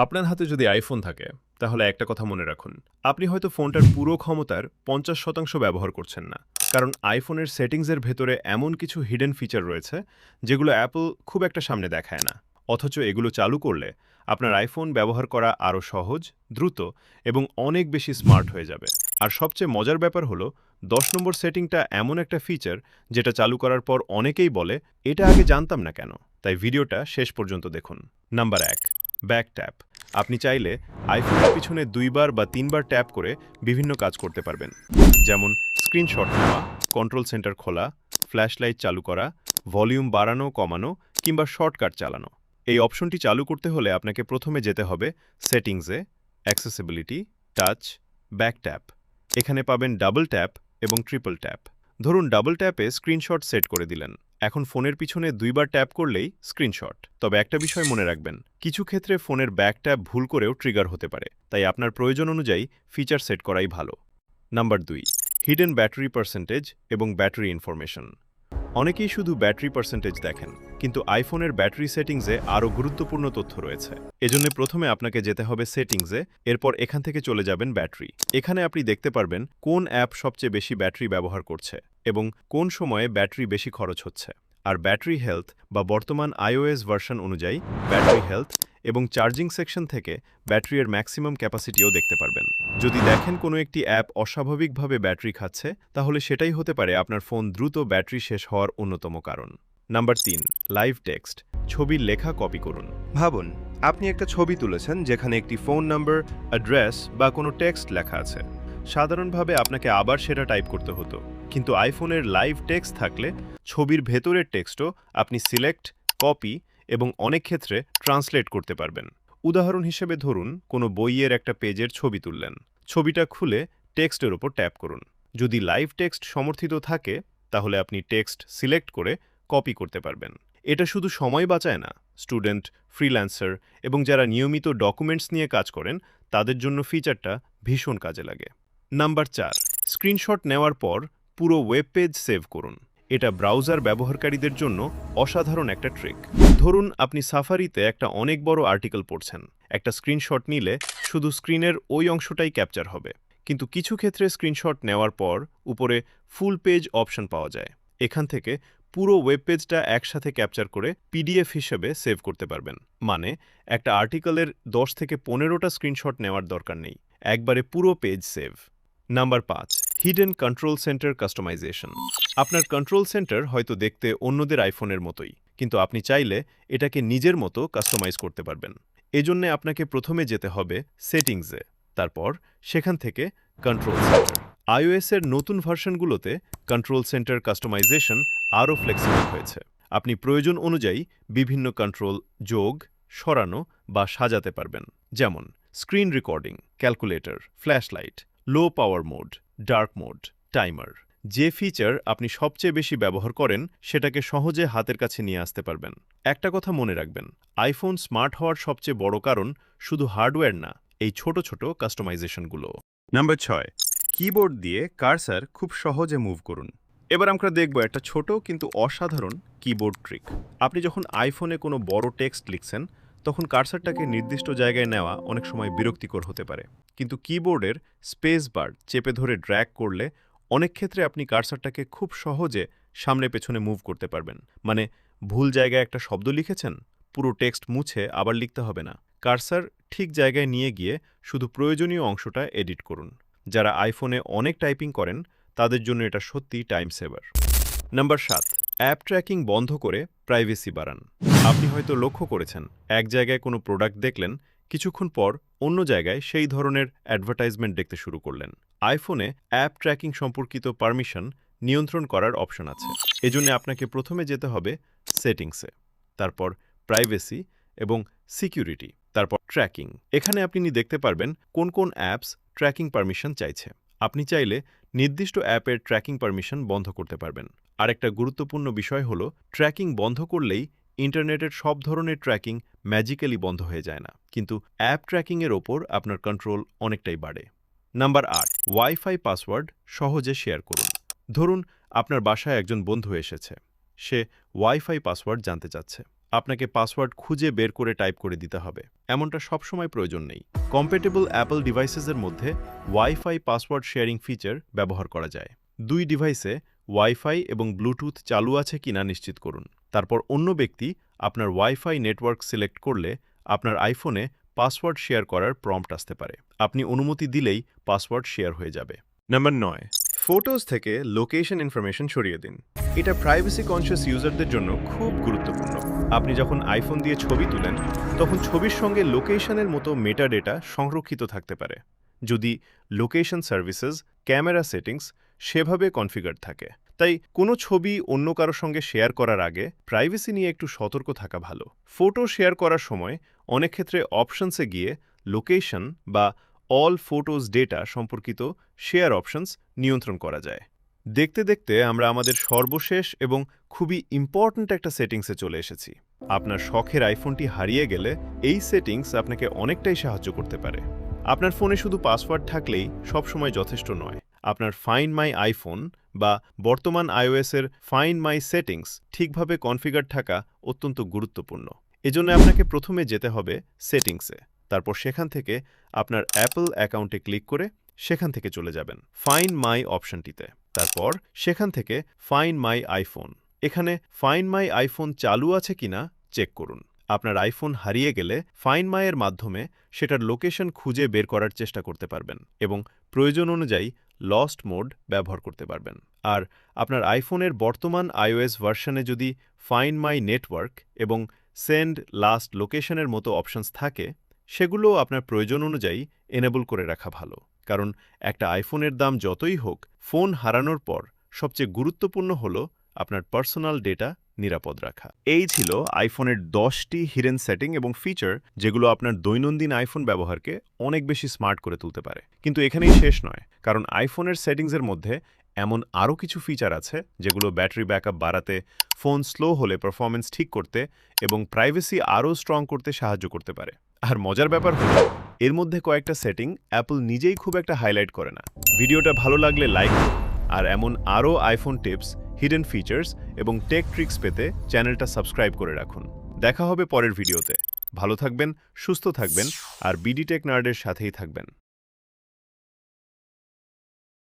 আপনার হাতে যদি আইফোন থাকে তাহলে একটা কথা মনে রাখুন, আপনি হয়তো ফোনটার পুরো ক্ষমতার 50% ব্যবহার করছেন না, কারণ আইফোনের সেটিংসের ভেতরে এমন কিছু হিডেন ফিচার রয়েছে যেগুলো অ্যাপল খুব একটা সামনে দেখায় না। অথচ এগুলো চালু করলে আপনার আইফোন ব্যবহার করা আরও সহজ, দ্রুত এবং অনেক বেশি স্মার্ট হয়ে যাবে। আর সবচেয়ে মজার ব্যাপার হলো 10 নম্বর সেটিংটা এমন একটা ফিচার যেটা চালু করার পর অনেকেই বলে এটা আগে জানতাম না কেন। তাই ভিডিওটা শেষ পর্যন্ত দেখুন। Number 1, back tap. আপনি চাইলে আইফোনের পিছনে 2বার বা 3বার ট্যাপ করে বিভিন্ন কাজ করতে পারবেন, যেমন স্ক্রিনশট নেওয়া, কন্ট্রোল সেন্টার খোলা, ফ্ল্যাশলাইট চালু করা, ভলিউম বাড়ানো কমানো কিংবা শর্টকাট চালানো। এই অপশনটি চালু করতে হলে আপনাকে প্রথমে যেতে হবে সেটিংসে, অ্যাক্সেসিবিলিটি, টাচ, ব্যাক ট্যাপ। এখানে পাবেন ডাবল ট্যাপ এবং ট্রিপল ট্যাপ। ধরুন ডাবল ট্যাপে স্ক্রিনশট সেট করে দিলেন, এখন ফোনের পিছনে 2বার ট্যাপ করলেই স্ক্রিনশট। তবে একটা বিষয় মনে রাখবেন, কিছু ক্ষেত্রে ফোনের ব্যাক ট্যাপ ভুল করেও ট্রিগার হতে পারে, তাই আপনার প্রয়োজন অনুযায়ী ফিচার সেট করাই ভালো। নাম্বার 2, হিডেন ব্যাটারি পার্সেন্টেজ এবং ব্যাটারি ইনফরমেশন। অনেকেই শুধু ব্যাটারি পার্সেন্টেজ দেখেন, কিন্তু আইফোনের ব্যাটারি সেটিংসে আরও গুরুত্বপূর্ণ তথ্য রয়েছে। এজন্য প্রথমে আপনাকে যেতে হবে সেটিংসে, এরপর এখান থেকে চলে যাবেন ব্যাটারি। এখানে আপনি দেখতে পারবেন কোন অ্যাপ সবচেয়ে বেশি ব্যাটারি ব্যবহার করছে এবং কোন সময়ে ব্যাটারি বেশি খরচ হচ্ছে। আর ব্যাটারি হেলথ বা বর্তমান iOS ভার্সন অনুযায়ী ব্যাটারি হেলথ এবং চার্জিং সেকশন থেকে ব্যাটারির ম্যাক্সিমাম ক্যাপাসিটিও দেখতে পারবেন। যদি দেখেন কোনো একটি অ্যাপ অস্বাভাবিকভাবে ব্যাটারি খাচ্ছে, তাহলে সেটাই হতে পারে আপনার ফোন দ্রুত ব্যাটারি শেষ হওয়ার অন্যতম কারণ। Number 3, live text. ছবির লেখা কপি করুন। ভাবুন, আপনি একটা ছবি তুলেছেন যেখানে একটি ফোন নাম্বার, অ্যাড্রেস বা কোনো টেক্সট লেখা আছে। সাধারণভাবে আপনাকে আবার সেটা টাইপ করতে হতো, কিন্তু আইফোনের লাইভ টেক্সট থাকলে ছবির ভেতরের টেক্সটও আপনি সিলেক্ট, কপি এবং অনেক ক্ষেত্রে ট্রান্সলেট করতে পারবেন। উদাহরণ হিসেবে ধরুন কোনো বইয়ের একটা পেজের ছবি তুললেন, ছবিটা খুলে টেক্সটের ওপর ট্যাপ করুন। যদি লাইভ টেক্সট সমর্থিত থাকে তাহলে আপনি টেক্সট সিলেক্ট করে কপি করতে পারবেন। এটা শুধু সময় বাঁচায় না, স্টুডেন্ট, ফ্রিল্যান্সার এবং যারা নিয়মিত ডকুমেন্টস নিয়ে কাজ করেন তাদের জন্য ফিচারটা ভীষণ কাজে লাগে। নাম্বার 4, স্ক্রিনশট নেওয়ার পর পুরো ওয়েব পেজ সেভ করুন। এটা ব্রাউজার ব্যবহারকারীদের জন্য অসাধারণ একটা ট্রিক। ধরুন আপনি সাফারিতে একটা অনেক বড় আর্টিকেল পড়ছেন, একটা স্ক্রিনশট নিলে শুধু স্ক্রিনের ওই অংশটাই ক্যাপচার হবে। কিন্তু কিছু ক্ষেত্রে স্ক্রিনশট নেওয়ার পর উপরে ফুল পেজ অপশন পাওয়া যায়। এখান থেকে পুরো ওয়েব পেজটা একসাথে ক্যাপচার করে পিডিএফ হিসেবে সেভ করতে পারবেন। মানে একটা আর্টিকেলের 10 থেকে 15টা স্ক্রিনশট নেওয়ার দরকার নেই, একবারে পুরো page save. Number 5, hidden control centre customization. আপনার কন্ট্রোল সেন্টার হয়তো দেখতে অন্যদের আইফোনের মতোই, কিন্তু আপনি চাইলে এটাকে নিজের মতো কাস্টমাইজ করতে পারবেন। এজন্য আপনাকে প্রথমে যেতে হবে সেটিংসে, তারপর সেখান থেকে কন্ট্রোল সেন্টার। iOS এর নতুন ভার্সনগুলোতে কন্ট্রোল সেন্টার কাস্টমাইজেশন আরও ফ্লেক্সিবল হয়েছে। আপনি প্রয়োজন অনুযায়ী বিভিন্ন কন্ট্রোল যোগ, সরানো বা সাজাতে পারবেন, যেমন screen recording, calculator, flashlight, low power mode, dark mode, timer. যে ফিচার আপনি সবচেয়ে বেশি ব্যবহার করেন সেটাকে সহজে হাতের কাছে নিয়ে আসতে পারবেন। একটা কথা মনে রাখবেন, আইফোন স্মার্ট হওয়ার সবচেয়ে বড় কারণ শুধু হার্ডওয়্যার না, এই ছোট ছোট কাস্টমাইজেশনগুলো। নাম্বার 6, কিবোর্ড দিয়ে কার্সার খুব সহজে মুভ করুন। এবার আমরা দেখব একটা ছোট কিন্তু অসাধারণ কিবোর্ড ট্রিক। আপনি যখন আইফোনে কোনো বড় টেক্সট লিখছেন তখন কার্সারটাকে নির্দিষ্ট জায়গায় নেওয়া অনেক সময় বিরক্তিকর হতে পারে, কিন্তু কিবোর্ডের স্পেস বার চেপে ধরে ড্র্যাগ করলে অনেক ক্ষেত্রে আপনি কার্সারটাকে খুব সহজে সামনে পেছনে মুভ করতে পারবেন। মানে ভুল জায়গায় একটা শব্দ লিখেছেন, পুরো টেক্সট মুছে আবার লিখতে হবে না, কার্সার ঠিক জায়গায় নিয়ে গিয়ে শুধু প্রয়োজনীয় অংশটা এডিট করুন। যারা আইফোনে অনেক টাইপিং করেন তাদের জন্য এটা সত্যি টাইম সেভার। নাম্বার 7, অ্যাপ ট্র্যাকিং বন্ধ করে প্রাইভেসি বাড়ান। আপনি হয়তো লক্ষ্য করেছেন, এক জায়গায় কোনো প্রোডাক্ট দেখলেন, কিছুক্ষণ পর অন্য জায়গায় সেই ধরনের অ্যাডভার্টাইজমেন্ট দেখতে শুরু করলেন। আইফোনে অ্যাপ ট্র্যাকিং সম্পর্কিত পারমিশন নিয়ন্ত্রণ করার অপশন আছে। এজন্য আপনাকে প্রথমে যেতে হবে সেটিংসে, তারপর প্রাইভেসি এবং সিকিউরিটি, তারপর ট্র্যাকিং। এখানে আপনি দেখতে পারবেন কোন কোন অ্যাপস ট্র্যাকিং পারমিশন চাইছে। আপনি চাইলে নির্দিষ্ট অ্যাপের ট্র্যাকিং পারমিশন বন্ধ করতে পারবেন। আরেকটা গুরুত্বপূর্ণ বিষয় হলো, ট্র্যাকিং বন্ধ করলেই ইন্টারনেটের সব ধরনের ট্র্যাকিং ম্যাজিক্যালি বন্ধ হয়ে যায় না, কিন্তু অ্যাপ ট্র্যাকিংয়ের ওপর আপনার কন্ট্রোল অনেকটাই বাড়ে। নাম্বার 8, ওয়াইফাই পাসওয়ার্ড সহজে শেয়ার করুন। ধরুন আপনার বাসায় একজন বন্ধু এসেছে, সে ওয়াইফাই পাসওয়ার্ড জানতে চাচ্ছে। আপনাকে পাসওয়ার্ড খুঁজে বের করে টাইপ করে দিতে হবে এমনটা সবসময় প্রয়োজন নেই। কম্প্যাটেবল অ্যাপল ডিভাইসেসের মধ্যে ওয়াইফাই পাসওয়ার্ড শেয়ারিং ফিচার ব্যবহার করা যায়। 2 ডিভাইসে ওয়াইফাই এবং ব্লুটুথ চালু আছে কিনা নিশ্চিত করুন। তারপর অন্য ব্যক্তি আপনার ওয়াইফাই নেটওয়ার্ক সিলেক্ট করলে আপনার আইফোনে পাসওয়ার্ড শেয়ার করার প্রম্পট আসতে পারে। আপনি অনুমতি দিলেই পাসওয়ার্ড শেয়ার হয়ে যাবে। নাম্বার 9, ফটোজ থেকে লোকেশন ইনফরমেশন সরিয়ে দিন। এটা প্রাইভেসি কনসিয়াস ইউজারদের জন্য খুব গুরুত্বপূর্ণ। আপনি যখন আইফোন দিয়ে ছবি তুলেন তখন ছবির সঙ্গে লোকেশনের মতো মেটা ডেটা সংরক্ষিত থাকতে পারে, যদি লোকেশন সার্ভিসেস, ক্যামেরা সেটিংস সেভাবে কনফিগার থাকে। তাই কোনো ছবি অন্য কারো সঙ্গে শেয়ার করার আগে প্রাইভেসি নিয়ে একটু সতর্ক থাকা ভালো। ফটো শেয়ার করার সময় অনেক ক্ষেত্রে অপশনসে গিয়ে লোকেশন বা অল ফটোজ ডেটা সম্পর্কিত শেয়ার অপশনস নিয়ন্ত্রণ করা যায়। দেখতে দেখতে আমরা আমাদের সর্বশেষ এবং খুবই ইম্পর্ট্যান্ট একটা সেটিংসে চলে এসেছি। আপনার শখের আইফোনটি হারিয়ে গেলে এই সেটিংস আপনাকে অনেকটাই সাহায্য করতে পারে। আপনার ফোনে শুধু পাসওয়ার্ড থাকলেই সবসময় যথেষ্ট নয়। আপনার ফাইন্ড মাই আইফোন বা বর্তমান আইওএসের ফাইন্ড মাই সেটিংস ঠিকভাবে কনফিগার থাকা অত্যন্ত গুরুত্বপূর্ণ। এজন্য আপনাকে প্রথমে যেতে হবে সেটিংসে, তারপর সেখান থেকে আপনার অ্যাপল অ্যাকাউন্টে ক্লিক করে সেখান থেকে চলে যাবেন ফাইন্ড মাই অপশনটিতে। তারপর সেখান থেকে ফাইন্ড মাই আইফোন, এখানে ফাইন্ড মাই আইফোন চালু আছে কিনা চেক করুন। আপনার আইফোন হারিয়ে গেলে ফাইন্ড মাই এর মাধ্যমে সেটার লোকেশন খুঁজে বের করার চেষ্টা করতে পারবেন এবং প্রয়োজন অনুযায়ী লস্ট মোড ব্যবহার করতে পারবেন। আর আপনার আইফোনের বর্তমান আইওএস ভার্সনে যদি ফাইন্ড মাই নেটওয়ার্ক এবং সেন্ড লাস্ট লোকেশনের মতো অপশনস থাকে, সেগুলো আপনার প্রয়োজন অনুযায়ী এনেবল করে রাখা ভালো। কারণ একটা আইফোনের দাম যতই হোক, ফোন হারানোর পর সবচেয়ে গুরুত্বপূর্ণ হলো আপনার পার্সোনাল ডেটা নিরাপদ রাখা। এই ছিল আইফোনের 10টি হিডেন সেটিং এবং ফিচার, যেগুলো আপনার দৈনন্দিন আইফোন ব্যবহারকে অনেক বেশি স্মার্ট করে তুলতে পারে। কিন্তু এখানেই শেষ নয়, কারণ আইফোনের সেটিংসের মধ্যে এমন আরও কিছু ফিচার আছে যেগুলো ব্যাটারি ব্যাকআপ বাড়াতে, ফোন স্লো হলে পারফরমেন্স ঠিক করতে এবং প্রাইভেসি আরও স্ট্রং করতে সাহায্য করতে পারে। আর মজার ব্যাপার হলো, এর মধ্যে কয়েকটা সেটিং অ্যাপল নিজেই খুব একটা হাইলাইট করে না। ভিডিওটা ভালো লাগলে লাইক করুন, আর এমন আরও আইফোন টিপস, হিডেন ফিচার্স এবং টেক ট্রিক্স পেতে চ্যানেলটা সাবস্ক্রাইব করে রাখুন। দেখা হবে পরের ভিডিওতে। ভালো থাকবেন, সুস্থ থাকবেন আর বিডি টেক নার্ডের সাথেই থাকবেন।